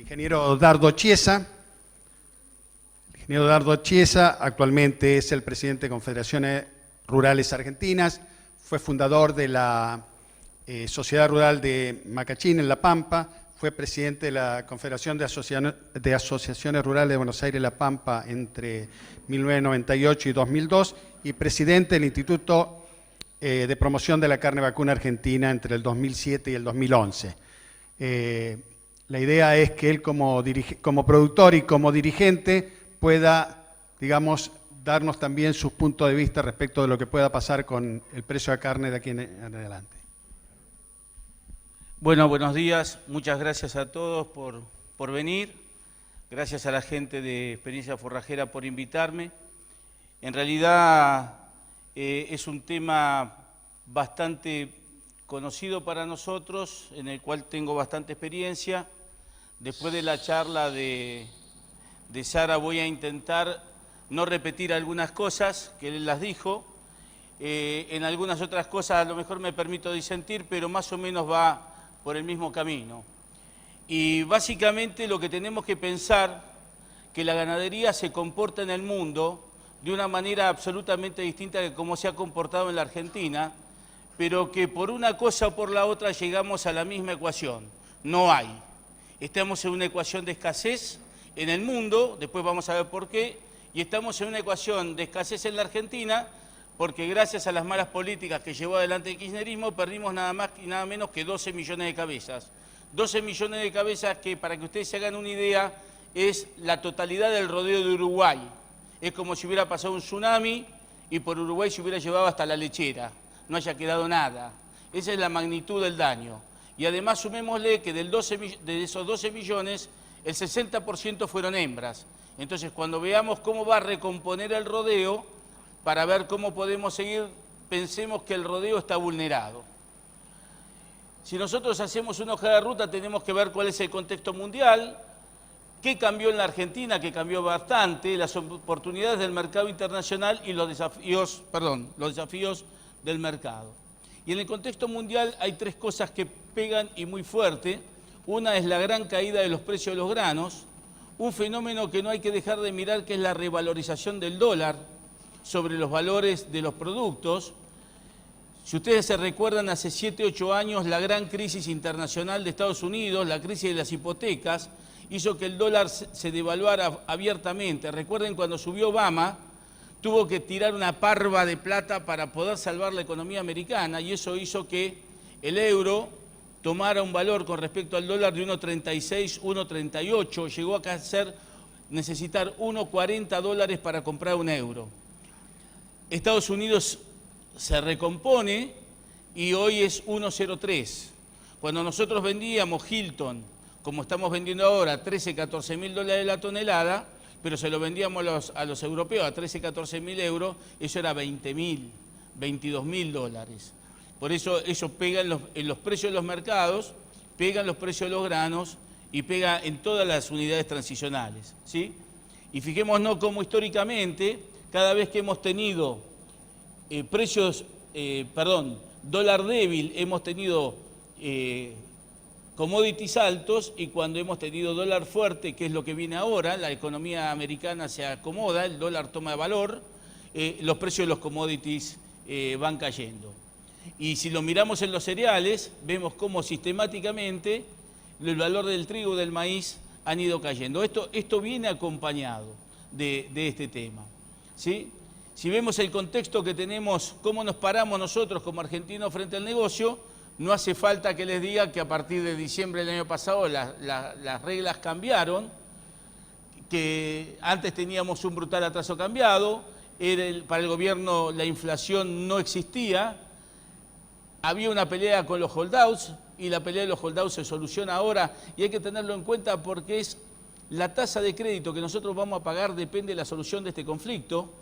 ingeniero Dardo Chiesa. El ingeniero Dardo Chiesa actualmente es el presidente de Confederaciones Rurales Argentinas, fue fundador de la Sociedad Rural de Macachín en La Pampa, fue presidente de la Confederación de Asociaciones Rurales de Buenos Aires y La Pampa entre 1998 y 2002 y presidente del Instituto de Promoción de la Carne Vacuna Argentina entre el 2007 y el 2011. La idea es que él como productor y como dirigente pueda, digamos, darnos también sus puntos de vista respecto de lo que pueda pasar con el precio de la carne de aquí en adelante. Bueno, buenos días. Muchas gracias a todos por venir. Gracias a la gente de Experiencia Forrajera por invitarme. En realidad es un tema bastante conocido para nosotros, en el cual tengo bastante experiencia. Después de la charla de Sara voy a intentar no repetir algunas cosas que él las dijo. En algunas otras cosas a lo mejor me permito disentir, pero más o menos va por el mismo camino. Y básicamente lo que tenemos que pensar, que la ganadería se comporta en el mundo de una manera absolutamente distinta de cómo se ha comportado en la Argentina, pero que por una cosa o por la otra llegamos a la misma ecuación. No hay. Estamos en una ecuación de escasez en el mundo, después vamos a ver por qué, y estamos en una ecuación de escasez en la Argentina porque gracias a las malas políticas que llevó adelante el kirchnerismo perdimos nada más y nada menos que 12 millones de cabezas. 12 millones de cabezas que, para que ustedes se hagan una idea, es la totalidad del rodeo de Uruguay. Es como si hubiera pasado un tsunami y por Uruguay se hubiera llevado hasta la lechera. No haya quedado nada. Esa es la magnitud del daño. Y además sumémosle que de esos 12 millones, el 60% fueron hembras. Entonces, cuando veamos cómo va a recomponer el rodeo, para ver cómo podemos seguir, pensemos que el rodeo está vulnerado. Si nosotros hacemos una hoja de ruta, tenemos que ver cuál es el contexto mundial, qué cambió en la Argentina, que cambió bastante, las oportunidades del mercado internacional y los desafíos del mercado. Y en el contexto mundial hay tres cosas que pegan y muy fuerte. Una es la gran caída de los precios de los granos, un fenómeno que no hay que dejar de mirar, que es la revalorización del dólar sobre los valores de los productos. Si ustedes se recuerdan, hace 7, 8 años, la gran crisis internacional de Estados Unidos, la crisis de las hipotecas, hizo que el dólar se devaluara abiertamente. Recuerden cuando subió Obama, tuvo que tirar una parva de plata para poder salvar la economía americana y eso hizo que el euro tomara un valor con respecto al dólar de 1.36, 1.38, llegó a necesitar 1.40 dólares para comprar un euro. Estados Unidos se recompone y hoy es 1.03. Cuando nosotros vendíamos Hilton, como estamos vendiendo ahora, 13, 14 mil dólares la tonelada, pero se lo vendíamos a los europeos a 13, 14 mil euros, eso era 20 mil, 22 mil dólares. Por eso pega en los precios de los mercados, pega en los precios de los granos y pega en todas las unidades transicionales, ¿sí? Y fijémonos cómo históricamente, cada vez que hemos tenido dólar débil, hemos tenido commodities altos, y cuando hemos tenido dólar fuerte, que es lo que viene ahora, la economía americana se acomoda, el dólar toma valor, los precios de los commodities van cayendo. Y si lo miramos en los cereales, vemos cómo sistemáticamente el valor del trigo y del maíz han ido cayendo. Esto viene acompañado de este tema, ¿sí? Si vemos el contexto que tenemos, cómo nos paramos nosotros como argentinos frente al negocio, no hace falta que les diga que a partir de diciembre del año pasado las reglas cambiaron, que antes teníamos un brutal atraso cambiado, para el gobierno la inflación no existía, había una pelea con los holdouts y la pelea de los holdouts se soluciona ahora y hay que tenerlo en cuenta porque es la tasa de crédito que nosotros vamos a pagar depende de la solución de este conflicto.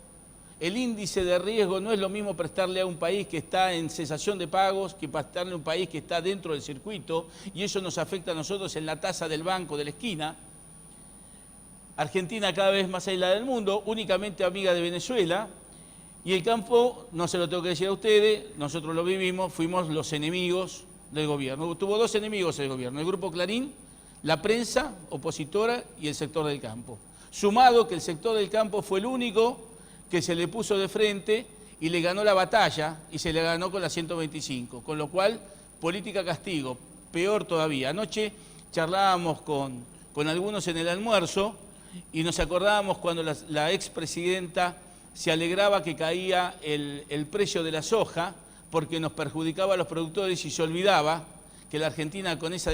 El índice de riesgo no es lo mismo prestarle a un país que está en cesación de pagos que prestarle a un país que está dentro del circuito y eso nos afecta a nosotros en la tasa del banco de la esquina. Argentina cada vez más aislada del mundo, únicamente amiga de Venezuela. Y el campo, no se lo tengo que decir a ustedes, nosotros lo vivimos, fuimos los enemigos del gobierno. Tuvo dos enemigos el gobierno, el Grupo Clarín, la prensa opositora y el sector del campo. Sumado que el sector del campo fue el único que se le puso de frente y le ganó la batalla y se le ganó con la 125, con lo cual política castigo, peor todavía. Anoche charlábamos con algunos en el almuerzo y nos acordábamos cuando la expresidenta se alegraba que caía el precio de la soja porque nos perjudicaba a los productores y se olvidaba que la Argentina con esa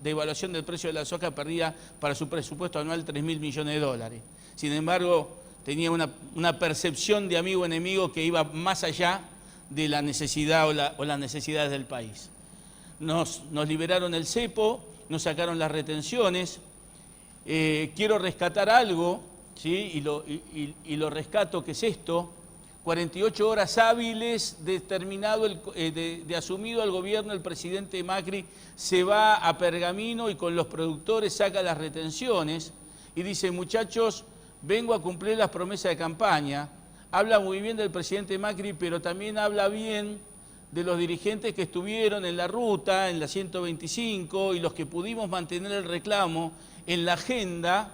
devaluación del precio de la soja perdía para su presupuesto anual 3.000 millones de dólares. Sin embargo, tenía una percepción de amigo-enemigo que iba más allá de la necesidad o las necesidades del país. Nos liberaron el cepo, nos sacaron las retenciones. Quiero rescatar algo, ¿sí? y lo rescato, que es esto: 48 horas hábiles de asumido el gobierno, el presidente Macri se va a Pergamino y con los productores saca las retenciones y dice: muchachos, vengo a cumplir las promesas de campaña. Habla muy bien del presidente Macri, pero también habla bien de los dirigentes que estuvieron en la ruta, en la 125, y los que pudimos mantener el reclamo en la agenda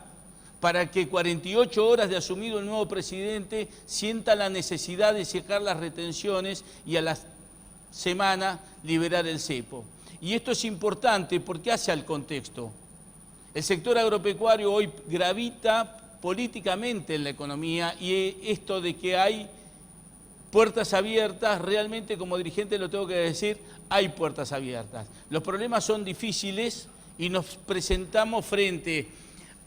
para que 48 horas de asumido el nuevo presidente sienta la necesidad de sacar las retenciones y a la semana liberar el cepo. Y esto es importante porque hace al contexto. El sector agropecuario hoy gravita políticamente en la economía y esto de que hay puertas abiertas, realmente como dirigente lo tengo que decir, hay puertas abiertas. Los problemas son difíciles y nos presentamos frente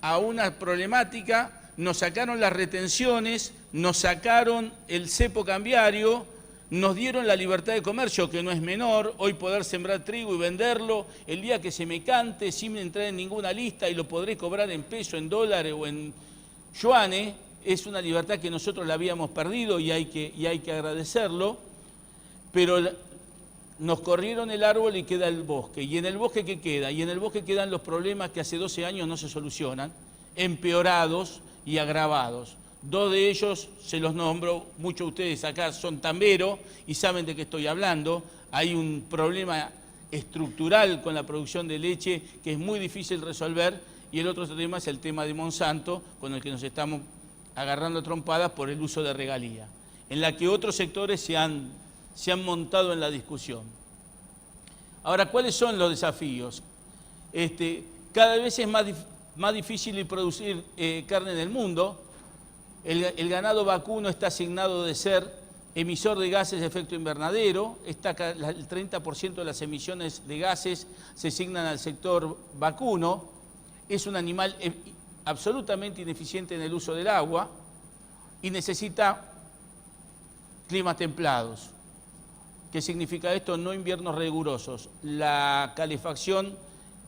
a una problemática. Nos sacaron las retenciones, nos sacaron el cepo cambiario, nos dieron la libertad de comercio, que no es menor, hoy poder sembrar trigo y venderlo el día que se me cante sin entrar en ninguna lista y lo podré cobrar en peso, en dólares o en yuanes, es una libertad que nosotros la habíamos perdido y hay que agradecerlo, pero nos corrieron el árbol y queda el bosque. ¿Y en el bosque qué queda? Y en el bosque quedan los problemas que hace 12 años no se solucionan, empeorados y agravados. Dos de ellos se los nombro, muchos de ustedes acá son tamberos y saben de qué estoy hablando. Hay un problema estructural con la producción de leche que es muy difícil resolver, y el otro tema es el tema de Monsanto, con el que nos estamos agarrando trompadas por el uso de regalía, en la que otros sectores se han montado en la discusión. Ahora, ¿cuáles son los desafíos? Cada vez es más difícil producir carne en el mundo. El ganado vacuno está asignado de ser emisor de gases de efecto invernadero. El 30% de las emisiones de gases se asignan al sector vacuno. Es un animal absolutamente ineficiente en el uso del agua y necesita climas templados. ¿Qué significa esto? No inviernos rigurosos. La calefacción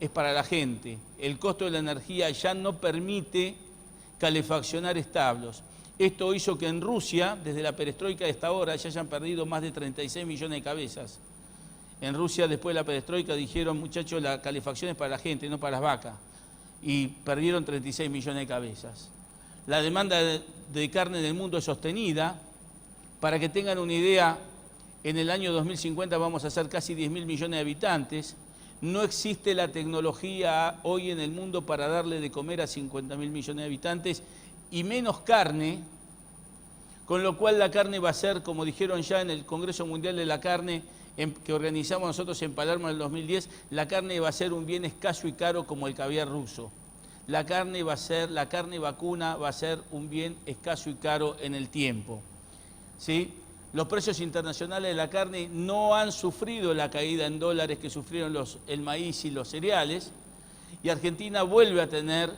es para la gente. El costo de la energía ya no permite calefaccionar establos. Esto hizo que en Rusia, desde la perestroika de esta hora, ya hayan perdido más de 36 millones de cabezas. En Rusia, después de la perestroika, dijeron: muchachos, la calefacción es para la gente, no para las vacas. Y perdieron 36 millones de cabezas. La demanda de carne en el mundo es sostenida. Para que tengan una idea, en el año 2050 vamos a ser casi 10.000 millones de habitantes. No existe la tecnología hoy en el mundo para darle de comer a 50.000 millones de habitantes y menos carne, con lo cual la carne va a ser, como dijeron ya en el Congreso Mundial de la Carne que organizamos nosotros en Palermo en el 2010, la carne va a ser un bien escaso y caro como el caviar ruso. La carne vacuna va a ser un bien escaso y caro en el tiempo. ¿Sí? Los precios internacionales de la carne no han sufrido la caída en dólares que sufrieron el maíz y los cereales, y Argentina vuelve a tener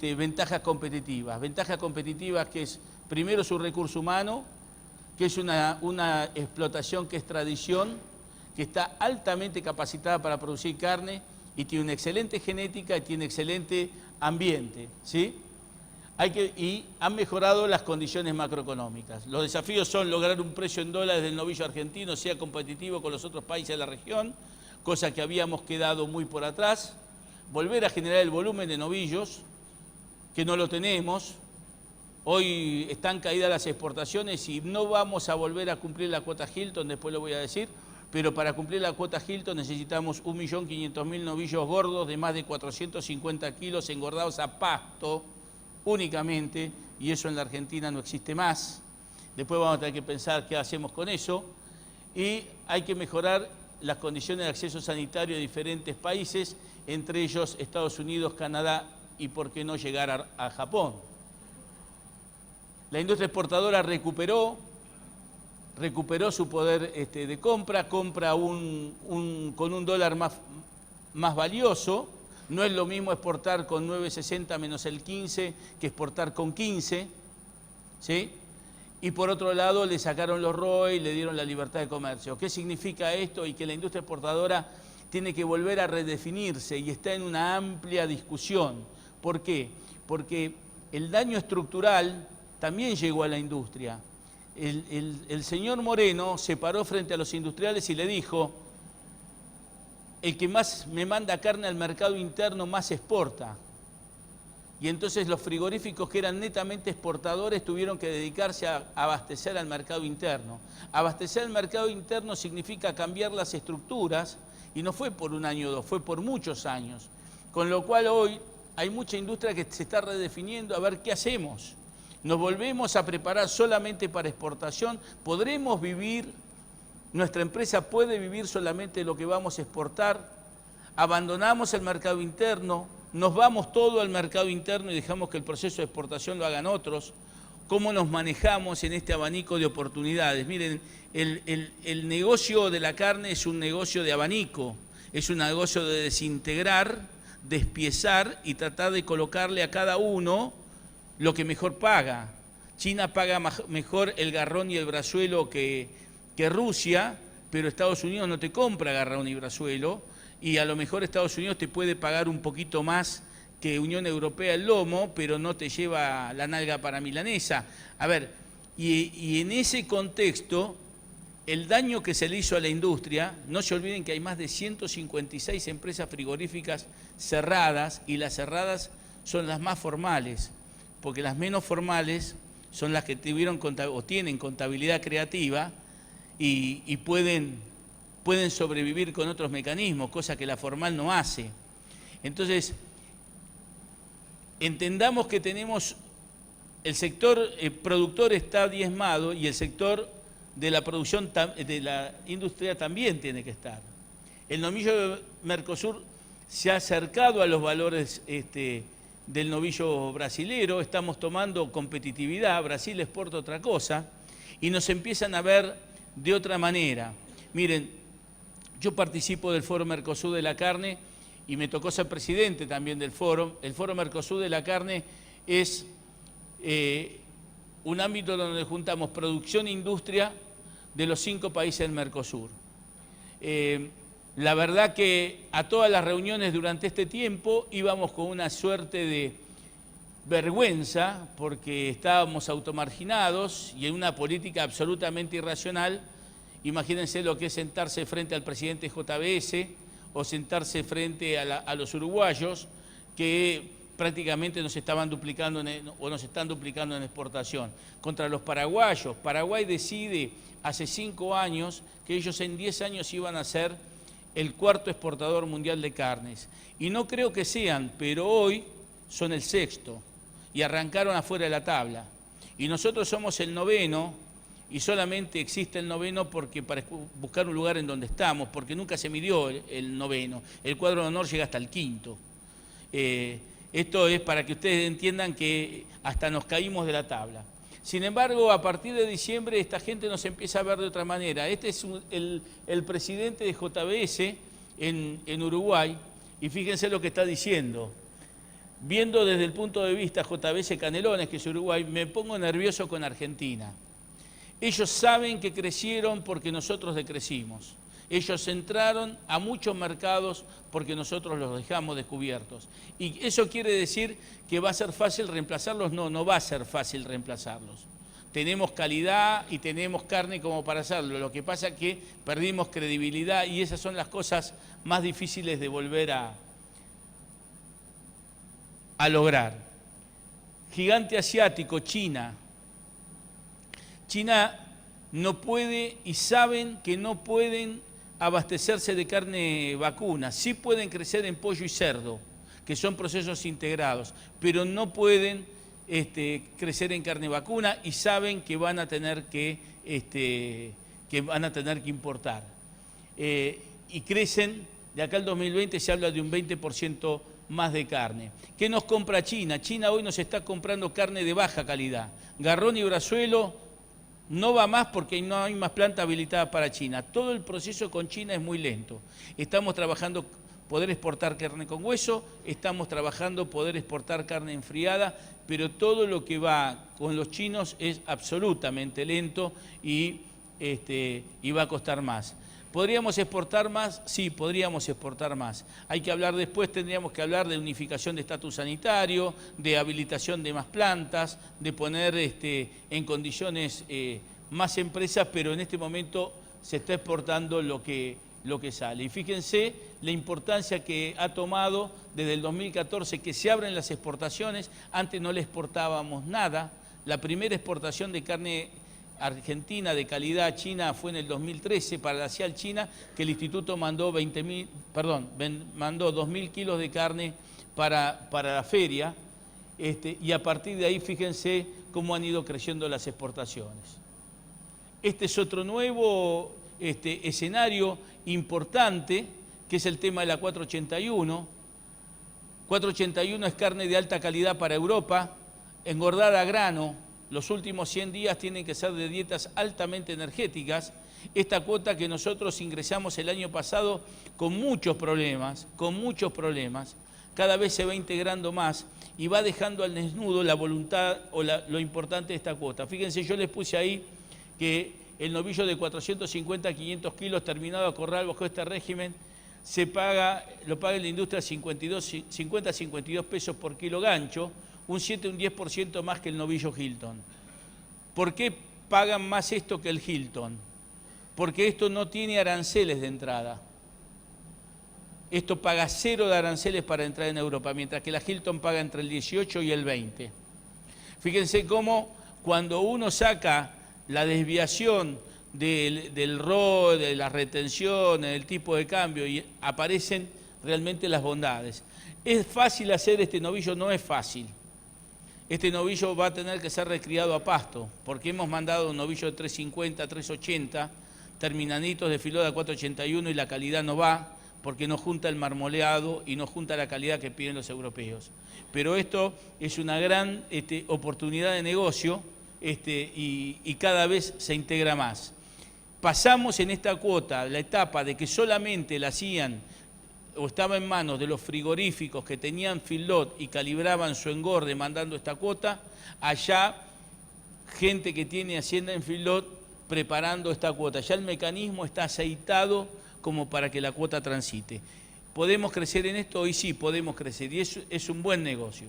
ventajas competitivas. Ventajas competitivas que es, primero, su recurso humano, que es una explotación que es tradición, que está altamente capacitada para producir carne y tiene una excelente genética y tiene excelente ambiente, ¿sí? Y han mejorado las condiciones macroeconómicas. Los desafíos son lograr un precio en dólares del novillo argentino sea competitivo con los otros países de la región, cosa que habíamos quedado muy por atrás, volver a generar el volumen de novillos, que no lo tenemos. Hoy están caídas las exportaciones y no vamos a volver a cumplir la cuota Hilton, después lo voy a decir, pero para cumplir la cuota Hilton necesitamos 1.500.000 novillos gordos de más de 450 kilos engordados a pasto únicamente, y eso en la Argentina no existe más. Después vamos a tener que pensar qué hacemos con eso, y hay que mejorar las condiciones de acceso sanitario de diferentes países, entre ellos Estados Unidos, Canadá y por qué no llegar a Japón. La industria exportadora recuperó su poder de compra con un dólar más valioso. No es lo mismo exportar con 9,60 menos el 15 que exportar con 15, ¿sí? Y por otro lado le sacaron los ROE y le dieron la libertad de comercio. ¿Qué significa esto? Y que la industria exportadora tiene que volver a redefinirse y está en una amplia discusión. ¿Por qué? Porque el daño estructural también llegó a la industria. El señor Moreno se paró frente a los industriales y le dijo: el que más me manda carne al mercado interno más exporta. Y entonces los frigoríficos que eran netamente exportadores tuvieron que dedicarse a abastecer al mercado interno. Abastecer al mercado interno significa cambiar las estructuras, y no fue por un año o dos, fue por muchos años. Con lo cual hoy hay mucha industria que se está redefiniendo a ver qué hacemos. ¿Nos volvemos a preparar solamente para exportación? ¿Podremos vivir? ¿Nuestra empresa puede vivir solamente de lo que vamos a exportar? ¿Abandonamos el mercado interno? ¿Nos vamos todo al mercado interno y dejamos que el proceso de exportación lo hagan otros? ¿Cómo nos manejamos en este abanico de oportunidades? Miren, el negocio de la carne es un negocio de abanico, es un negocio de desintegrar, despiezar y tratar de colocarle a cada uno lo que mejor paga. China paga mejor el garrón y el brazuelo que Rusia, pero Estados Unidos no te compra garrón y brazuelo, y a lo mejor Estados Unidos te puede pagar un poquito más que Unión Europea el lomo, pero no te lleva la nalga para milanesa. A ver, y en ese contexto, el daño que se le hizo a la industria, no se olviden que hay más de 156 empresas frigoríficas cerradas, y las cerradas son las más formales, porque las menos formales son las que tuvieron o tienen contabilidad creativa y pueden sobrevivir con otros mecanismos, cosa que la formal no hace. Entonces, entendamos que tenemos el sector productor está diezmado, y el sector de la producción de la industria también tiene que estar. El novillo de Mercosur se ha acercado a los valores del novillo brasilero, estamos tomando competitividad, Brasil exporta otra cosa, y nos empiezan a ver de otra manera. Miren, yo participo del Foro Mercosur de la Carne y me tocó ser presidente también del foro. El Foro Mercosur de la Carne es un ámbito donde juntamos producción e industria de los 5 países del Mercosur. La verdad que a todas las reuniones durante este tiempo íbamos con una suerte de vergüenza, porque estábamos automarginados y en una política absolutamente irracional. Imagínense lo que es sentarse frente al presidente JBS o sentarse frente a los uruguayos, que prácticamente nos estaban duplicando o nos están duplicando en exportación. Contra los paraguayos, Paraguay decide hace 5 años que ellos en 10 años iban a ser el 4º exportador mundial de carnes. Y no creo que sean, pero hoy son el 6º y arrancaron afuera de la tabla. Y nosotros somos el 9º, y solamente existe el 9º porque para buscar un lugar en donde estamos, porque nunca se midió el 9º. El cuadro de honor llega hasta el 5º. Esto es para que ustedes entiendan que hasta nos caímos de la tabla. Sin embargo, a partir de diciembre esta gente nos empieza a ver de otra manera. Este es el presidente de JBS en Uruguay, y fíjense lo que está diciendo. Viendo desde el punto de vista JBS Canelones, que es Uruguay, me pongo nervioso con Argentina. Ellos saben que crecieron porque nosotros decrecimos. Ellos entraron a muchos mercados porque nosotros los dejamos descubiertos. ¿Y eso quiere decir que va a ser fácil reemplazarlos? No, no va a ser fácil reemplazarlos. Tenemos calidad y tenemos carne como para hacerlo. Lo que pasa es que perdimos credibilidad, y esas son las cosas más difíciles de volver a lograr. Gigante asiático, China. China no puede, y saben que no pueden abastecerse de carne vacuna. Sí pueden crecer en pollo y cerdo, que son procesos integrados, pero no pueden crecer en carne vacuna y saben que van a tener que importar. Y crecen, de acá al 2020 se habla de un 20% más de carne. ¿Qué nos compra China? China hoy nos está comprando carne de baja calidad. Garrón y brazuelo no va más porque no hay más planta habilitada para China. Todo el proceso con China es muy lento. Estamos trabajando poder exportar carne con hueso, estamos trabajando poder exportar carne enfriada, pero todo lo que va con los chinos es absolutamente lento y va a costar más. ¿Podríamos exportar más? Sí, podríamos exportar más. Hay que hablar después, tendríamos que hablar de unificación de estatus sanitario, de habilitación de más plantas, de poner en condiciones más empresas, pero en este momento se está exportando lo que sale. Y fíjense la importancia que ha tomado desde el 2014 que se abren las exportaciones. Antes no le exportábamos nada. La primera exportación de carne argentina de calidad a China fue en el 2013 para la CIAL China, que el instituto mandó 2.000 kilos de carne para la feria, y a partir de ahí fíjense cómo han ido creciendo las exportaciones. Este es otro nuevo escenario importante, que es el tema de la 481. 481 es carne de alta calidad para Europa, engordada a grano. Los últimos 100 días tienen que ser de dietas altamente energéticas. Esta cuota que nosotros ingresamos el año pasado con muchos problemas, cada vez se va integrando más y va dejando al desnudo la voluntad o lo importante de esta cuota. Fíjense, yo les puse ahí que el novillo de 450 a 500 kilos terminado a corral bajo este régimen lo paga en la industria 50 a 52 pesos por kilo gancho, un 7 un 10% más que el novillo Hilton. ¿Por qué pagan más esto que el Hilton? Porque esto no tiene aranceles de entrada. Esto paga 0 de aranceles para entrar en Europa, mientras que la Hilton paga entre el 18 y el 20. Fíjense cómo cuando uno saca la desviación del ROE, de las retenciones, del tipo de cambio, y aparecen realmente las bondades. ¿Es fácil hacer este novillo? No es fácil. Este novillo va a tener que ser recriado a pasto, porque hemos mandado un novillo de 350, 380, terminanitos de Filó de 481 y la calidad no va, porque no junta el marmoleado y no junta la calidad que piden los europeos. Pero esto es una gran oportunidad de negocio y cada vez se integra más. Pasamos en esta cuota la etapa de que solamente la hacían o estaba en manos de los frigoríficos que tenían feedlot y calibraban su engorde mandando esta cuota, allá gente que tiene hacienda en feedlot preparando esta cuota. Ya el mecanismo está aceitado como para que la cuota transite. ¿Podemos crecer en esto? Hoy sí podemos crecer y es un buen negocio.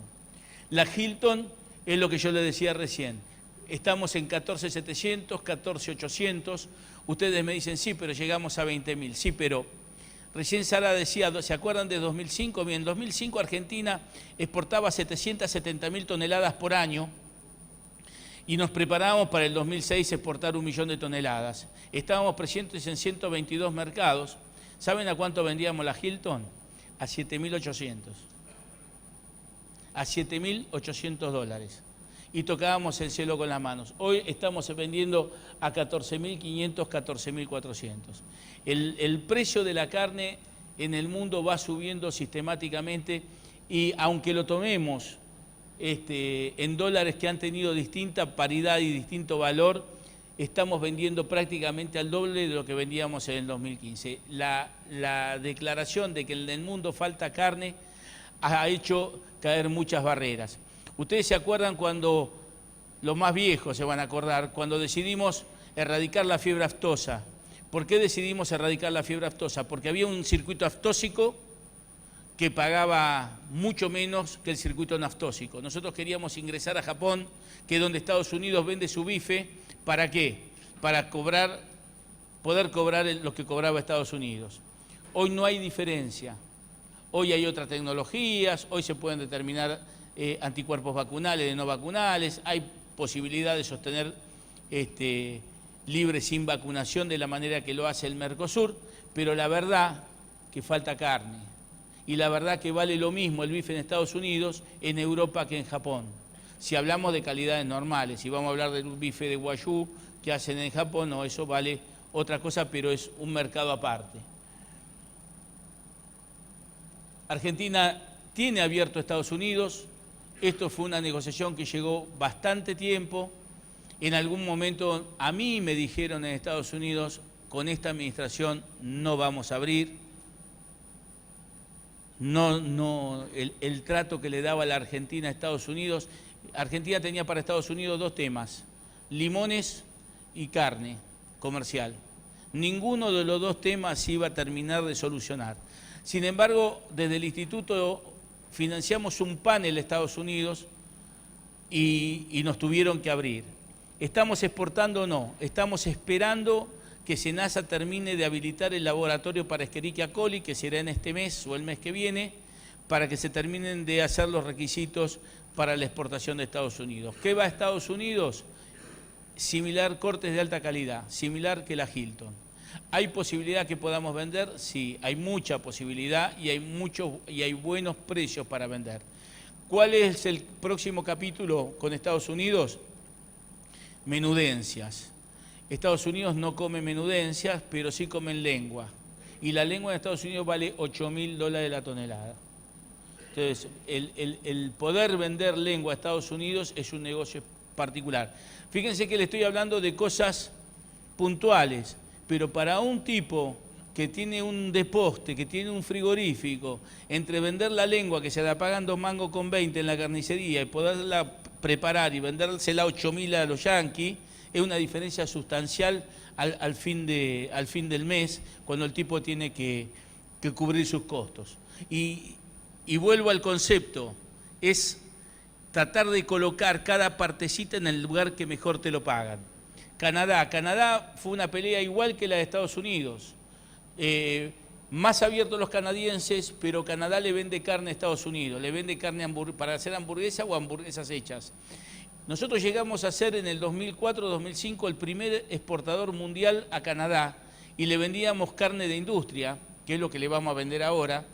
La Hilton es lo que yo le decía recién. Estamos en 14.700, 14.800. Ustedes me dicen, sí, pero llegamos a 20.000. Sí, pero recién Sara decía, ¿se acuerdan de 2005? Bien, en 2005 Argentina exportaba 770.000 toneladas por año y nos preparábamos para el 2006 exportar 1 millón de toneladas. Estábamos presentes en 122 mercados. ¿Saben a cuánto vendíamos la Hilton? A 7.800. A 7.800 dólares. Y tocábamos el cielo con las manos. Hoy estamos vendiendo a 14.500, 14.400. El precio de la carne en el mundo va subiendo sistemáticamente y aunque lo tomemos en dólares que han tenido distinta paridad y distinto valor, estamos vendiendo prácticamente al doble de lo que vendíamos en el 2015. La declaración de que en el mundo falta carne ha hecho caer muchas barreras. Ustedes se acuerdan cuando, los más viejos se van a acordar, cuando decidimos erradicar la fiebre aftosa. ¿Por qué decidimos erradicar la fiebre aftosa? Porque había un circuito aftósico que pagaba mucho menos que el circuito naftósico. Nosotros queríamos ingresar a Japón, que es donde Estados Unidos vende su bife. ¿Para qué? Para poder cobrar lo que cobraba Estados Unidos. Hoy no hay diferencia. Hoy hay otras tecnologías, hoy se pueden determinar anticuerpos vacunales, de no vacunales, hay posibilidad de sostener libre sin vacunación de la manera que lo hace el Mercosur, pero la verdad que falta carne. Y la verdad que vale lo mismo el bife en Estados Unidos, en Europa que en Japón. Si hablamos de calidades normales, si vamos a hablar del bife de Wagyu que hacen en Japón, no, eso vale otra cosa, pero es un mercado aparte. Argentina tiene abierto Estados Unidos. Esto fue una negociación que llegó bastante tiempo. En algún momento a mí me dijeron en Estados Unidos, con esta administración no vamos a abrir. El trato que le daba la Argentina a Estados Unidos, Argentina tenía para Estados Unidos dos temas, limones y carne comercial. Ninguno de los dos temas iba a terminar de solucionar. Sin embargo, desde el instituto financiamos un panel a Estados Unidos y nos tuvieron que abrir. ¿Estamos exportando o no? Estamos esperando que SENASA termine de habilitar el laboratorio para Escherichia coli, que será en este mes o el mes que viene, para que se terminen de hacer los requisitos para la exportación de Estados Unidos. ¿Qué va a Estados Unidos? Similar, cortes de alta calidad, similar que la Hilton. ¿Hay posibilidad que podamos vender? Sí, hay mucha posibilidad y hay buenos precios para vender. ¿Cuál es el próximo capítulo con Estados Unidos? Menudencias. Estados Unidos no come menudencias, pero sí comen lengua. Y la lengua en Estados Unidos vale $8.000 la tonelada. Entonces, el poder vender lengua a Estados Unidos es un negocio particular. Fíjense que le estoy hablando de cosas puntuales, pero para un tipo que tiene un deposte, que tiene un frigorífico, entre vender la lengua que se la pagan 2 mangos con 20 en la carnicería y poderla preparar y vendérsela a 8.000 a los yanquis, es una diferencia sustancial al fin del mes, cuando el tipo tiene que cubrir sus costos. Y vuelvo al concepto, es tratar de colocar cada partecita en el lugar que mejor te lo pagan. Canadá fue una pelea igual que la de Estados Unidos. Más abiertos los canadienses, pero Canadá le vende carne a Estados Unidos, le vende carne para hacer hamburguesas o hamburguesas hechas. Nosotros llegamos a ser en el 2004-2005 el primer exportador mundial a Canadá y le vendíamos carne de industria, que es lo que le vamos a vender ahora,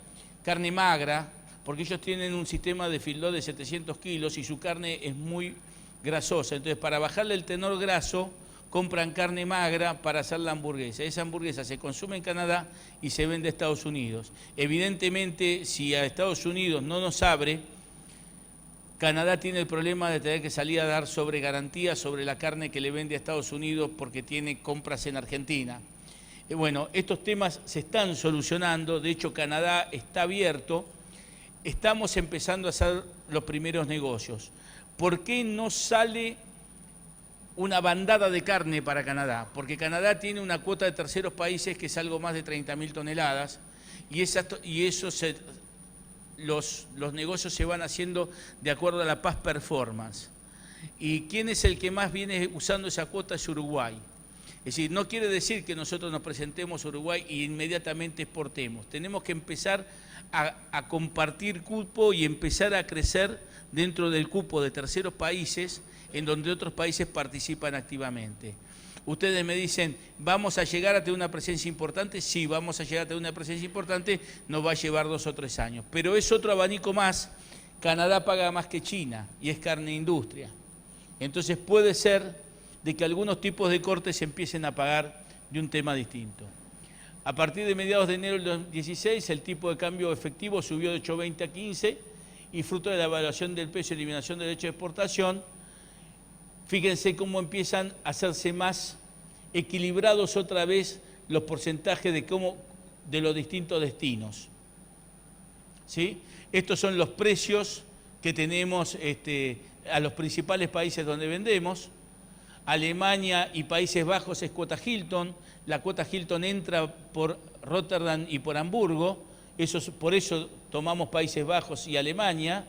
carne magra, porque ellos tienen un sistema de feedlot de 700 kilos y su carne es muy grasosa. Entonces, para bajarle el tenor graso, compran carne magra para hacer la hamburguesa. Esa hamburguesa se consume en Canadá y se vende a Estados Unidos. Evidentemente, si a Estados Unidos no nos abre, Canadá tiene el problema de tener que salir a dar sobre garantía sobre la carne que le vende a Estados Unidos porque tiene compras en Argentina. Bueno, estos temas se están solucionando, de hecho Canadá está abierto, estamos empezando a hacer los primeros negocios. ¿Por qué no sale una bandada de carne para Canadá? Porque Canadá tiene una cuota de terceros países que es algo más de 30.000 toneladas y los negocios se van haciendo de acuerdo a la past performance. ¿Y quién es el que más viene usando esa cuota? Es Uruguay. Es decir, no quiere decir que nosotros nos presentemos a Uruguay e inmediatamente exportemos. Tenemos que empezar a compartir cupo y empezar a crecer dentro del cupo de terceros países en donde otros países participan activamente. Ustedes me dicen, ¿vamos a llegar a tener una presencia importante? Sí, vamos a llegar a tener una presencia importante, nos va a llevar 2 o 3 años. Pero es otro abanico más. Canadá paga más que China y es carne industria. Entonces puede ser de que algunos tipos de cortes se empiecen a pagar de un tema distinto. A partir de mediados de enero del 2016, el tipo de cambio efectivo subió de 8.20 a 15 y fruto de la evaluación del peso y eliminación del derecho de exportación, fíjense cómo empiezan a hacerse más equilibrados otra vez los porcentajes de los distintos destinos. ¿Sí? Estos son los precios que tenemos a los principales países donde vendemos. Alemania y Países Bajos es cuota Hilton. La cuota Hilton entra por Rotterdam y por Hamburgo. Por eso tomamos Países Bajos y Alemania.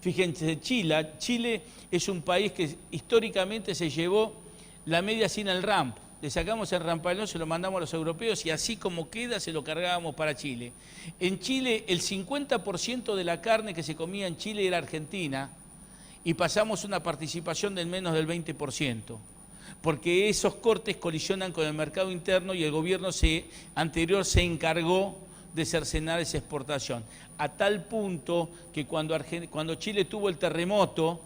Fíjense, Chile es un país que históricamente se llevó la media sin el ramp. Le sacamos el rampalón, se lo mandamos a los europeos y así como queda se lo cargábamos para Chile. En Chile el 50% de la carne que se comía en Chile era argentina y pasamos una participación del menos del 20%. porque esos cortes colisionan con el mercado interno y el gobierno anterior se encargó de cercenar esa exportación. A tal punto que cuando Chile tuvo el terremoto,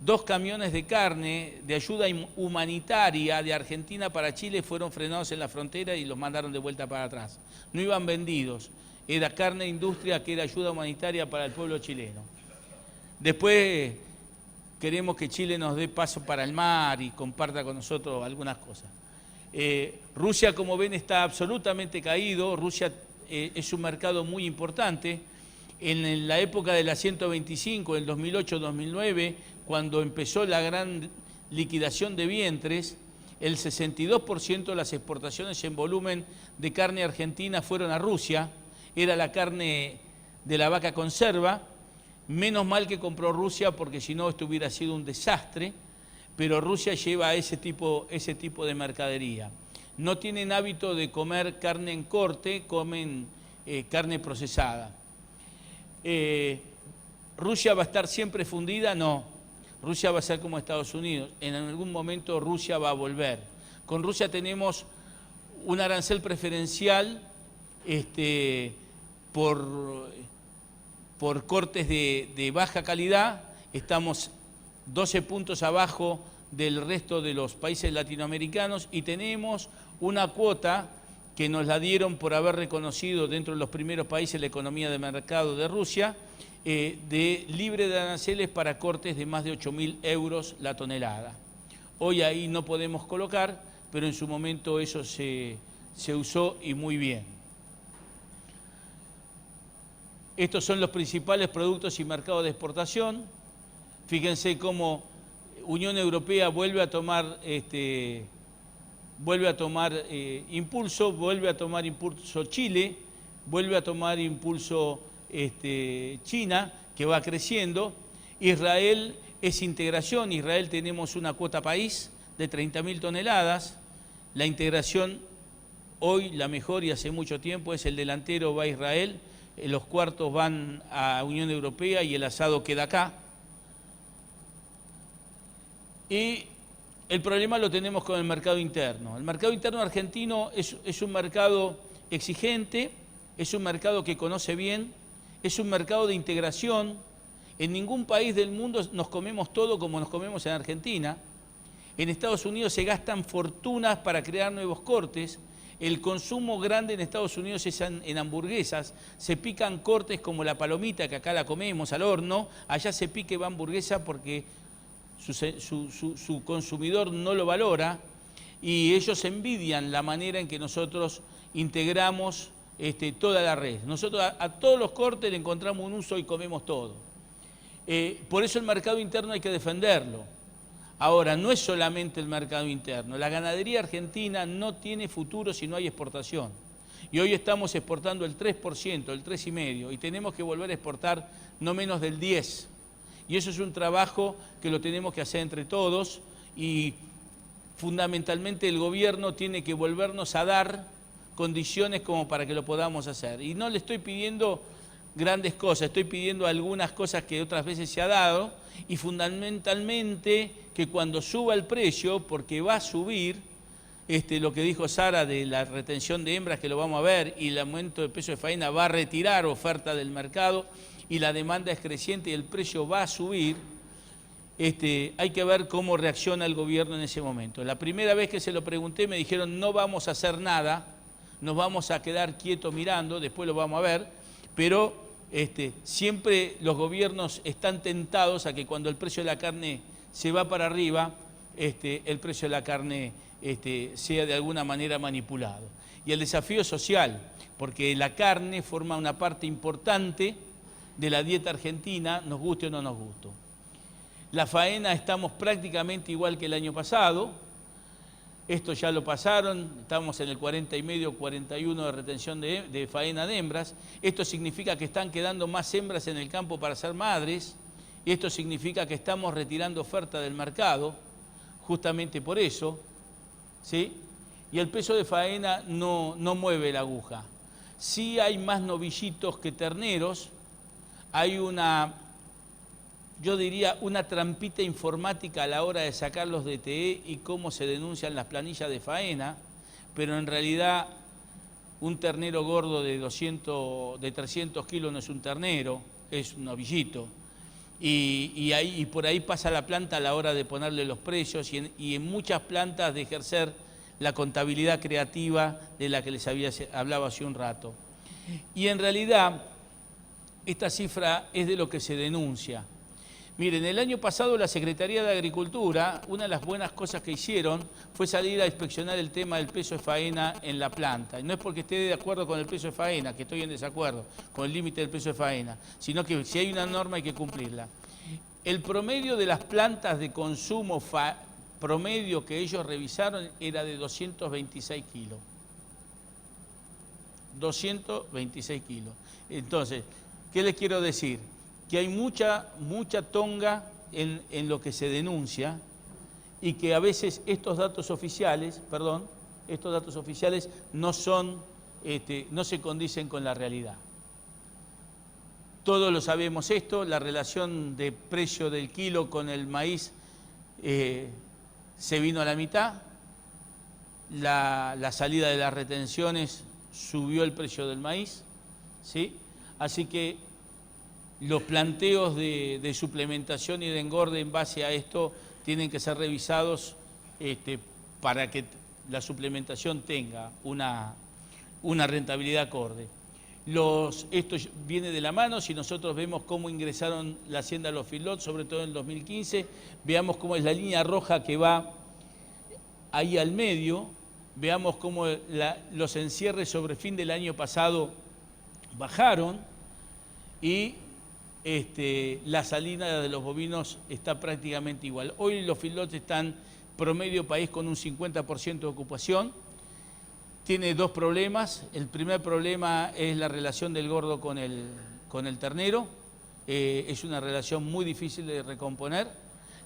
2 camiones de carne de ayuda humanitaria de Argentina para Chile fueron frenados en la frontera y los mandaron de vuelta para atrás. No iban vendidos, era carne de industria que era ayuda humanitaria para el pueblo chileno. Después queremos que Chile nos dé paso para el mar y comparta con nosotros algunas cosas. Rusia, como ven, está absolutamente caído. Rusia es un mercado muy importante. En la época de la 125, en 2008-2009, cuando empezó la gran liquidación de vientres, el 62% de las exportaciones en volumen de carne argentina fueron a Rusia. Era la carne de la vaca conserva. Menos mal que compró Rusia, porque si no esto hubiera sido un desastre, pero Rusia lleva ese tipo de mercadería. No tienen hábito de comer carne en corte, comen carne procesada. ¿Rusia va a estar siempre fundida? No. Rusia va a ser como Estados Unidos. En algún momento Rusia va a volver. Con Rusia tenemos un arancel preferencial por cortes de baja calidad. Estamos 12 puntos abajo del resto de los países latinoamericanos y tenemos una cuota que nos la dieron por haber reconocido dentro de los primeros países la economía de mercado de Rusia, de libre de aranceles para cortes de más de 8.000 euros la tonelada. Hoy ahí no podemos colocar, pero en su momento eso se usó y muy bien. Estos son los principales productos y mercados de exportación. Fíjense cómo Unión Europea vuelve a tomar impulso, vuelve a tomar impulso Chile, vuelve a tomar impulso China, que va creciendo. Israel es integración. Israel tenemos una cuota país de 30.000 toneladas. La integración hoy, la mejor y hace mucho tiempo, es el delantero va a Israel, los cuartos van a Unión Europea y el asado queda acá. Y el problema lo tenemos con el mercado interno. El mercado interno argentino es un mercado exigente, es un mercado que conoce bien, es un mercado de integración. En ningún país del mundo nos comemos todo como nos comemos en Argentina. En Estados Unidos se gastan fortunas para crear nuevos cortes. El consumo grande en Estados Unidos es en hamburguesas. Se pican cortes como la palomita, que acá la comemos al horno. Allá se pique va hamburguesa porque su consumidor no lo valora. Y ellos envidian la manera en que nosotros integramos toda la red. Nosotros a todos los cortes le encontramos un uso y comemos todo. Por eso el mercado interno hay que defenderlo. Ahora, no es solamente el mercado interno. La ganadería argentina no tiene futuro si no hay exportación. Y hoy estamos exportando el 3%, el 3,5%, y tenemos que volver a exportar no menos del 10%. Y eso es un trabajo que lo tenemos que hacer entre todos y fundamentalmente el gobierno tiene que volvernos a dar condiciones como para que lo podamos hacer. Y no le estoy pidiendo grandes cosas, estoy pidiendo algunas cosas que otras veces se ha dado y fundamentalmente que cuando suba el precio, porque va a subir, lo que dijo Sara de la retención de hembras, que lo vamos a ver, y el aumento de peso de faena va a retirar oferta del mercado y la demanda es creciente y el precio va a subir, hay que ver cómo reacciona el gobierno en ese momento. La primera vez que se lo pregunté me dijeron no vamos a hacer nada, nos vamos a quedar quietos mirando, después lo vamos a ver, pero siempre los gobiernos están tentados a que cuando el precio de la carne se va para arriba, el precio de la carne sea de alguna manera manipulado. Y el desafío social, porque la carne forma una parte importante de la dieta argentina, nos guste o no nos guste. La faena estamos prácticamente igual que el año pasado. Esto ya lo pasaron, estamos en el 40,5, 41 de retención de faena de hembras. Esto significa que están quedando más hembras en el campo para ser madres. Y esto significa que estamos retirando oferta del mercado, justamente por eso, ¿sí? Y el peso de faena no mueve la aguja. Sí hay más novillitos que terneros, hay una yo diría, una trampita informática a la hora de sacar los DTE y cómo se denuncian las planillas de faena, pero en realidad un ternero gordo de 300 kilos no es un ternero, es un novillito. Y por ahí pasa la planta a la hora de ponerle los precios y en muchas plantas de ejercer la contabilidad creativa de la que les había hablado hace un rato. Y en realidad, esta cifra es de lo que se denuncia. Miren, el año pasado la Secretaría de Agricultura, una de las buenas cosas que hicieron fue salir a inspeccionar el tema del peso de faena en la planta. Y no es porque esté de acuerdo con el peso de faena, que estoy en desacuerdo con el límite del peso de faena, sino que si hay una norma hay que cumplirla. El promedio de las plantas de consumo promedio que ellos revisaron era de 226 kilos. 226 kilos. Entonces, ¿qué les quiero decir? Que hay mucha tonga en lo que se denuncia y que a veces estos datos oficiales no se condicen con la realidad. Todos lo sabemos esto, la relación de precio del kilo con el maíz se vino a la mitad, la salida de las retenciones subió el precio del maíz, ¿sí? Así que los planteos de suplementación y de engorde en base a esto tienen que ser revisados para que la suplementación tenga una rentabilidad acorde. Esto viene de la mano, si nosotros vemos cómo ingresaron la hacienda a los feedlots, sobre todo en el 2015, veamos cómo es la línea roja que va ahí al medio, veamos cómo los encierres sobre fin del año pasado bajaron y la salida de los bovinos está prácticamente igual. Hoy los feedlots están promedio país con un 50% de ocupación. Tiene dos problemas. El primer problema es la relación del gordo con el ternero. Es una relación muy difícil de recomponer.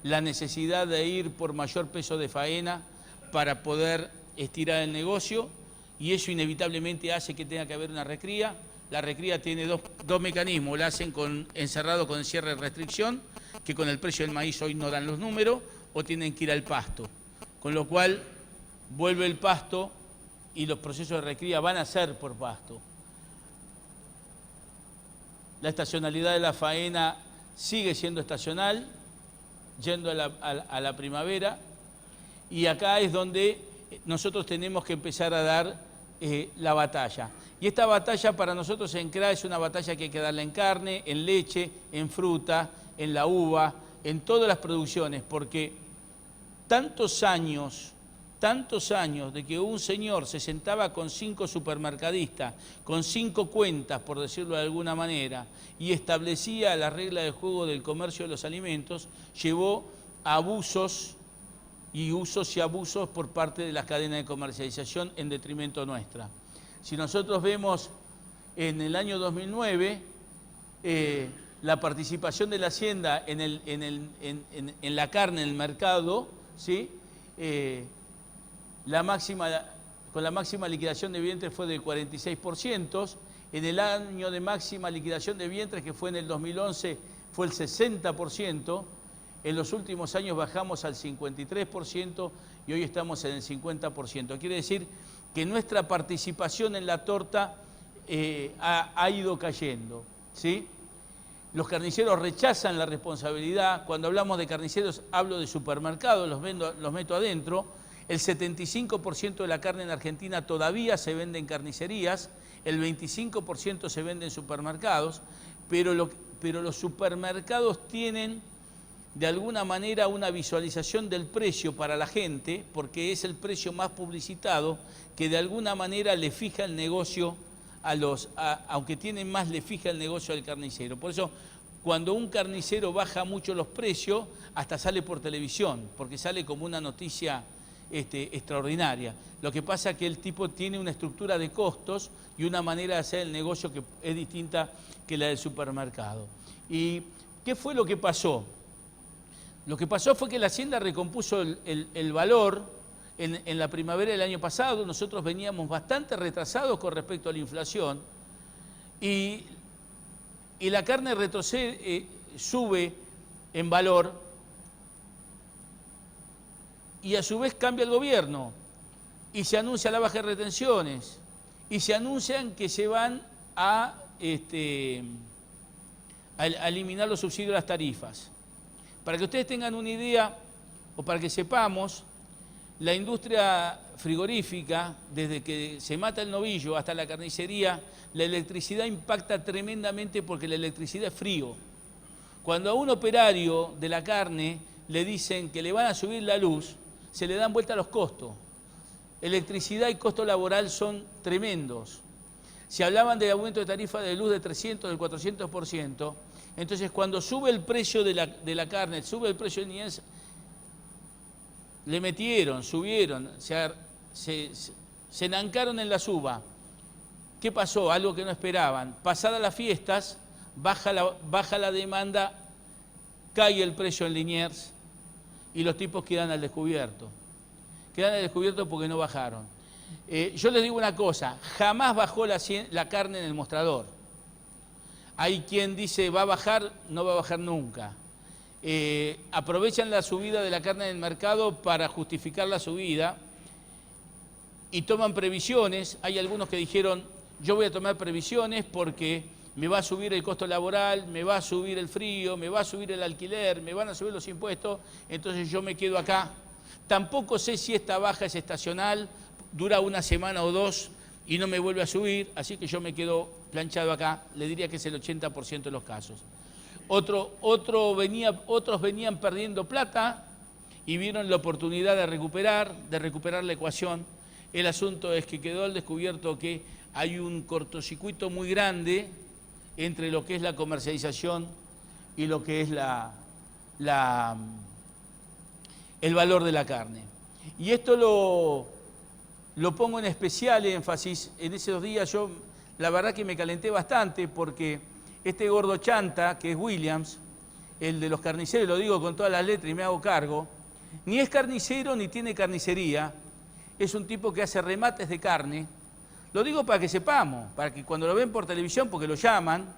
La necesidad de ir por mayor peso de faena para poder estirar el negocio y eso inevitablemente hace que tenga que haber una recría. La recría tiene dos mecanismos, la hacen encerrado con cierre de restricción, que con el precio del maíz hoy no dan los números, o tienen que ir al pasto. Con lo cual vuelve el pasto y los procesos de recría van a ser por pasto. La estacionalidad de la faena sigue siendo estacional, yendo a la primavera, y acá es donde nosotros tenemos que empezar a dar la batalla. Y esta batalla para nosotros en CRA es una batalla que hay que darla en carne, en leche, en fruta, en la uva, en todas las producciones, porque tantos años de que un señor se sentaba con 5 supermercadistas, con 5 cuentas, por decirlo de alguna manera, y establecía la regla de juego del comercio de los alimentos, llevó a abusos y usos y abusos por parte de las cadenas de comercialización en detrimento nuestra. Si nosotros vemos en el año 2009 la participación de la hacienda en la carne en el mercado, ¿sí? Con la máxima liquidación de vientres fue del 46%, en el año de máxima liquidación de vientres, que fue en el 2011, fue el 60%, en los últimos años bajamos al 53% y hoy estamos en el 50%. Quiere decir que nuestra participación en la torta ha ido cayendo, ¿sí? Los carniceros rechazan la responsabilidad. Cuando hablamos de carniceros hablo de supermercados, los meto adentro. El 75% de la carne en Argentina todavía se vende en carnicerías, el 25% se vende en supermercados, pero los supermercados tienen de alguna manera una visualización del precio para la gente, porque es el precio más publicitado, que de alguna manera le fija el negocio aunque tienen más, le fija el negocio al carnicero. Por eso, cuando un carnicero baja mucho los precios, hasta sale por televisión, porque sale como una noticia extraordinaria. Lo que pasa es que el tipo tiene una estructura de costos y una manera de hacer el negocio que es distinta que la del supermercado. ¿Y qué fue lo que pasó? Lo que pasó fue que la Hacienda recompuso el valor en la primavera del año pasado. Nosotros veníamos bastante retrasados con respecto a la inflación y la carne sube en valor y a su vez cambia el gobierno y se anuncia la baja de retenciones y se anuncian que se van a eliminar los subsidios a las tarifas. Para que ustedes tengan una idea o para que sepamos, la industria frigorífica, desde que se mata el novillo hasta la carnicería, la electricidad impacta tremendamente porque la electricidad es frío. Cuando a un operario de la carne le dicen que le van a subir la luz, se le dan vuelta los costos. Electricidad y costo laboral son tremendos. Si hablaban de aumento de tarifa de luz de 300, del 400%, entonces cuando sube el precio de la carne, sube el precio del IES, le metieron, subieron, se nancaron en la suba. ¿Qué pasó? Algo que no esperaban. Pasadas las fiestas, baja la demanda, cae el precio en Liniers y los tipos quedan al descubierto. Quedan al descubierto porque no bajaron. Yo les digo una cosa, jamás bajó la carne en el mostrador. Hay quien dice va a bajar, no va a bajar nunca. Aprovechan la subida de la carne en el mercado para justificar la subida y toman previsiones. Hay algunos que dijeron, yo voy a tomar previsiones porque me va a subir el costo laboral, me va a subir el frío, me va a subir el alquiler, me van a subir los impuestos, entonces yo me quedo acá. Tampoco sé si esta baja es estacional, dura una semana o 2 y no me vuelve a subir, así que yo me quedo planchado acá. Le diría que es el 80% de los casos. Otros venían perdiendo plata y vieron la oportunidad de recuperar la ecuación. El asunto es que quedó al descubierto que hay un cortocircuito muy grande entre lo que es la comercialización y lo que es el valor de la carne. Y esto lo pongo en especial énfasis. En esos días yo la verdad que me calenté bastante porque este gordo chanta, que es Williams, el de los carniceros, lo digo con todas las letras y me hago cargo, ni es carnicero ni tiene carnicería, es un tipo que hace remates de carne. Lo digo para que sepamos, para que cuando lo ven por televisión, porque lo llaman,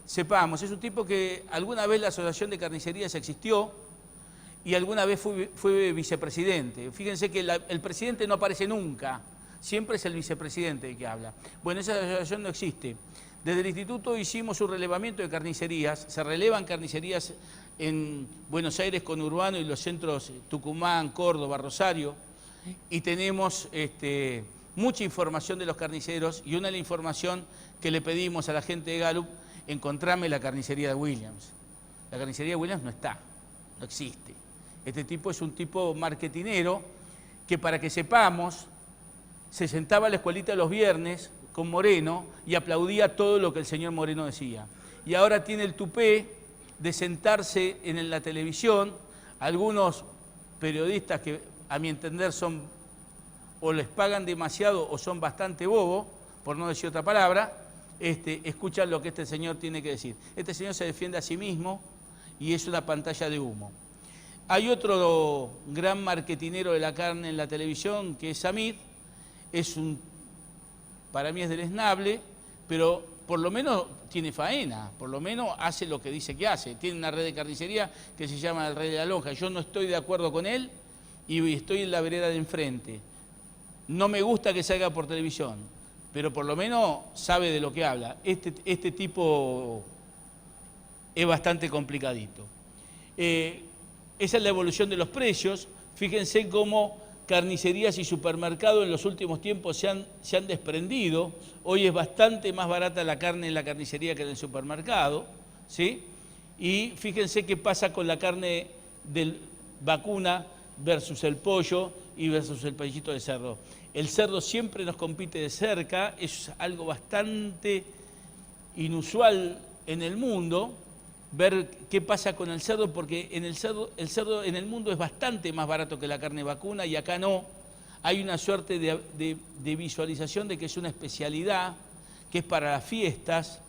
sepamos. Es un tipo que alguna vez la Asociación de Carnicerías existió y alguna vez fue vicepresidente. Fíjense que el presidente no aparece nunca, siempre es el vicepresidente el que habla. Bueno, esa asociación no existe. Desde el instituto hicimos un relevamiento de carnicerías, se relevan carnicerías en Buenos Aires, conurbano y los centros Tucumán, Córdoba, Rosario, y tenemos mucha información de los carniceros y una de la información que le pedimos a la gente de Gallup, encontrame la carnicería de Williams. La carnicería de Williams no está, no existe. Este tipo es un tipo marketinero que, para que sepamos, se sentaba a la escuelita los viernes con Moreno y aplaudía todo lo que el señor Moreno decía. Y ahora tiene el tupé de sentarse en la televisión. Algunos periodistas que, a mi entender, o les pagan demasiado o son bastante bobos, por no decir otra palabra, escuchan lo que este señor tiene que decir. Este señor se defiende a sí mismo y es una pantalla de humo. Hay otro gran marketinero de la carne en la televisión, que es Samir. Para mí es deleznable, pero por lo menos tiene faena, por lo menos hace lo que dice que hace. Tiene una red de carnicería que se llama el Rey de la Lonja. Yo no estoy de acuerdo con él y estoy en la vereda de enfrente. No me gusta que salga por televisión, pero por lo menos sabe de lo que habla. Este tipo es bastante complicadito. Esa es la evolución de los precios. Fíjense cómo carnicerías y supermercados en los últimos tiempos se han desprendido. Hoy es bastante más barata la carne en la carnicería que en el supermercado, ¿sí? Y fíjense qué pasa con la carne vacuna versus el pollo y versus el pollito de cerdo. El cerdo siempre nos compite de cerca, es algo bastante inusual en el mundo, ver qué pasa con el cerdo, porque el cerdo en el mundo es bastante más barato que la carne vacuna y acá no. Hay una suerte de visualización de que es una especialidad, que es para las fiestas,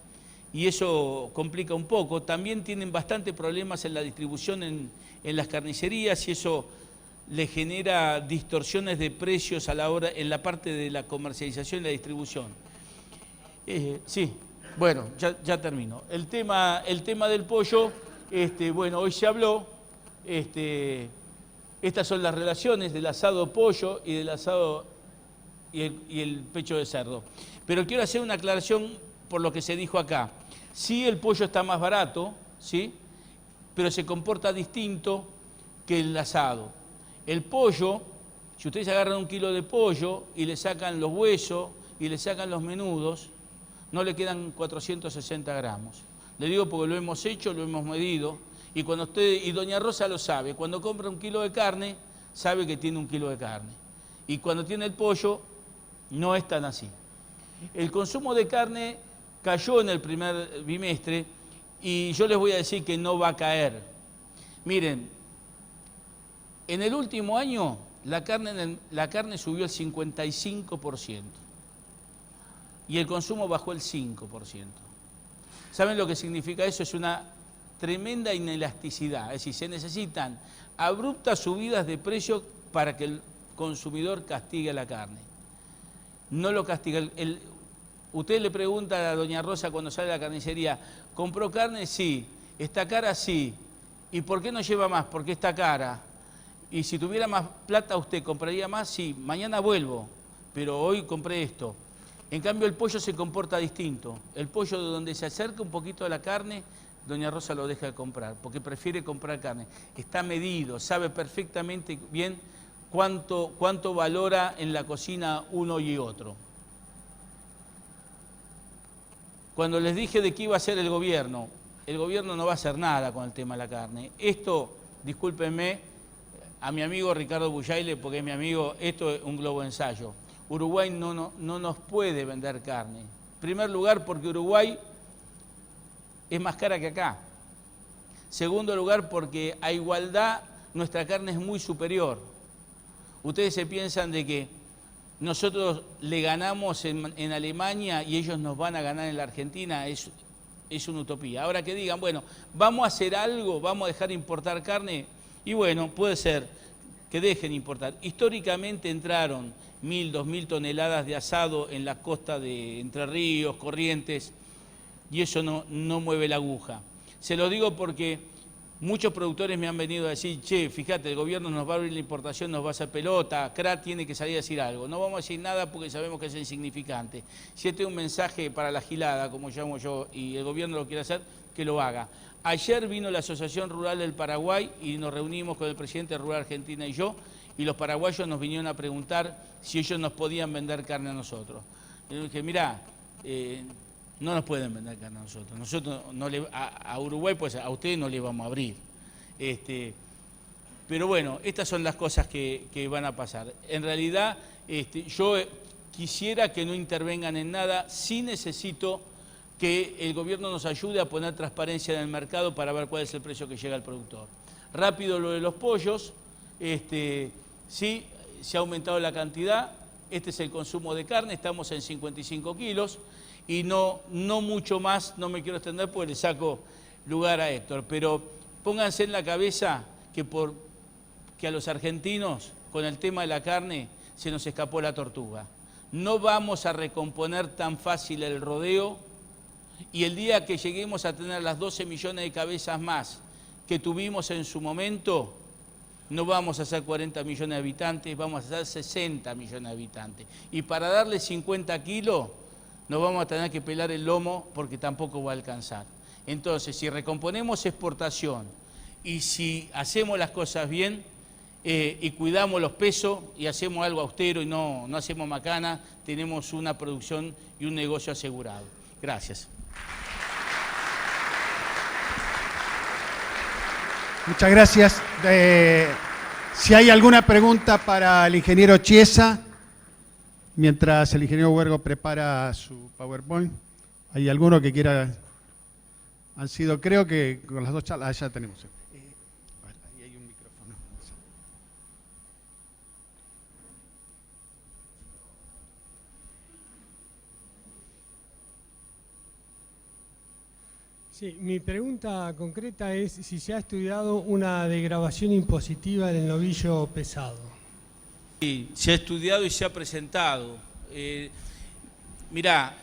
y eso complica un poco. También tienen bastante problemas en la distribución en las carnicerías y eso le genera distorsiones de precios en la parte de la comercialización y la distribución. Sí. Bueno, ya termino. El tema del pollo Bueno, hoy se habló, estas son las relaciones del asado pollo y del asado y el pecho de cerdo. Pero quiero hacer una aclaración por lo que se dijo acá. Sí, el pollo está más barato, ¿sí? Pero se comporta distinto que el asado. El pollo, si ustedes agarran 1 kilo de pollo y le sacan los huesos y le sacan los menudos, no le quedan 460 gramos. Le digo porque lo hemos hecho, lo hemos medido, y cuando usted, y doña Rosa lo sabe, cuando compra 1 kilo de carne, sabe que tiene 1 kilo de carne. Y cuando tiene el pollo, no es tan así. El consumo de carne cayó en el primer bimestre y yo les voy a decir que no va a caer. Miren, en el último año la carne subió el 55% y el consumo bajó el 5%. ¿Saben lo que significa eso? Es una tremenda inelasticidad, es decir, se necesitan abruptas subidas de precio para que el consumidor castigue la carne. No lo castiga. Usted le pregunta a doña Rosa cuando sale a la carnicería, ¿compró carne? Sí. ¿Está cara? Sí. ¿Y por qué no lleva más? Porque está cara. Y si tuviera más plata, ¿usted compraría más? Sí. Mañana vuelvo, pero hoy compré esto. En cambio, el pollo se comporta distinto. El pollo, de donde se acerca un poquito a la carne, doña Rosa lo deja de comprar, porque prefiere comprar carne. Está medido, sabe perfectamente bien cuánto valora en la cocina uno y otro. Cuando les dije de qué iba a hacer el gobierno no va a hacer nada con el tema de la carne. Esto, discúlpenme, a mi amigo Ricardo Bullaile, porque es mi amigo, esto es un globo ensayo. Uruguay no nos puede vender carne. En primer lugar, porque Uruguay es más cara que acá. Segundo lugar, porque a igualdad nuestra carne es muy superior. Ustedes se piensan de que nosotros le ganamos en Alemania y ellos nos van a ganar en la Argentina, es una utopía. Ahora que digan, bueno, vamos a hacer algo, vamos a dejar de importar carne, y bueno, puede ser que dejen importar. Históricamente entraron 1.000, 2.000 toneladas de asado en la costa de Entre Ríos, Corrientes, y eso no mueve la aguja. Se lo digo porque muchos productores me han venido a decir, che, fíjate, el gobierno nos va a abrir la importación, nos va a hacer pelota, CRA tiene que salir a decir algo. No vamos a decir nada porque sabemos que es insignificante. Si este es un mensaje para la gilada, como llamo yo, y el gobierno lo quiere hacer, que lo haga. Ayer vino la Asociación Rural del Paraguay y nos reunimos con el presidente Rural Argentina y yo, y los paraguayos nos vinieron a preguntar si ellos nos podían vender carne a nosotros. Y le dije, mirá, no nos pueden vender carne a nosotros. Nosotros a Uruguay, pues a ustedes no le vamos a abrir. Pero bueno, estas son las cosas que van a pasar. En realidad, yo quisiera que no intervengan en nada. Sí necesito que el gobierno nos ayude a poner transparencia en el mercado para ver cuál es el precio que llega al productor. Rápido lo de los pollos. Sí, se ha aumentado la cantidad. Este es el consumo de carne. Estamos en 55 kilos. Y no mucho más, no me quiero extender porque le saco lugar a Héctor, pero pónganse en la cabeza que a los argentinos, con el tema de la carne, se nos escapó la tortuga. No vamos a recomponer tan fácil el rodeo, y el día que lleguemos a tener las 12 millones de cabezas más que tuvimos en su momento, no vamos a ser 40 millones de habitantes, vamos a ser 60 millones de habitantes. Y para darle 50 kilos, nos vamos a tener que pelar el lomo porque tampoco va a alcanzar. Entonces, si recomponemos exportación y si hacemos las cosas bien y cuidamos los pesos y hacemos algo austero y no hacemos macana, tenemos una producción y un negocio asegurado. Gracias. Muchas gracias. Si hay alguna pregunta para el ingeniero Chiesa, mientras el ingeniero Huergo prepara su PowerPoint, ¿hay alguno que quiera? Han sido, creo que con las dos charlas, ya tenemos. Ahí hay un micrófono. Sí, mi pregunta concreta es si se ha estudiado una degradación impositiva del novillo pesado. Sí, se ha estudiado y se ha presentado. Mirá,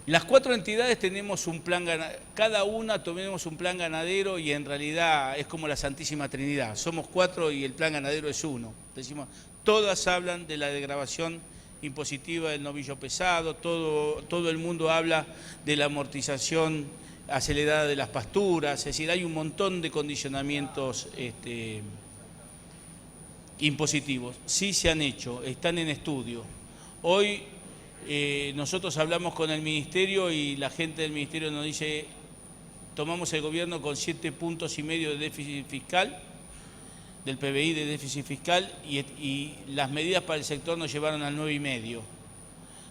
Las 4 entidades tenemos un plan ganadero, cada una tenemos un plan ganadero y en realidad es como la Santísima Trinidad. Somos 4 y el plan ganadero es 1. Decimos, todas hablan de la desgravación impositiva del novillo pesado, todo el mundo habla de la amortización acelerada de las pasturas, es decir, hay un montón de condicionamientos impositivos. Sí se han hecho, están en estudio. Hoy nosotros hablamos con el Ministerio y la gente del Ministerio nos dice, tomamos el gobierno con 7,5 puntos de déficit fiscal, del PBI de déficit fiscal, y las medidas para el sector nos llevaron al 9,5.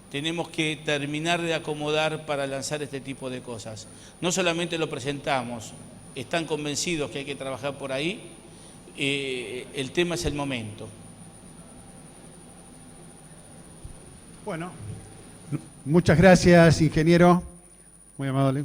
Tenemos que terminar de acomodar para lanzar este tipo de cosas. No solamente lo presentamos, están convencidos que hay que trabajar por ahí, el tema es el momento. Bueno, muchas gracias, ingeniero. Muy amable.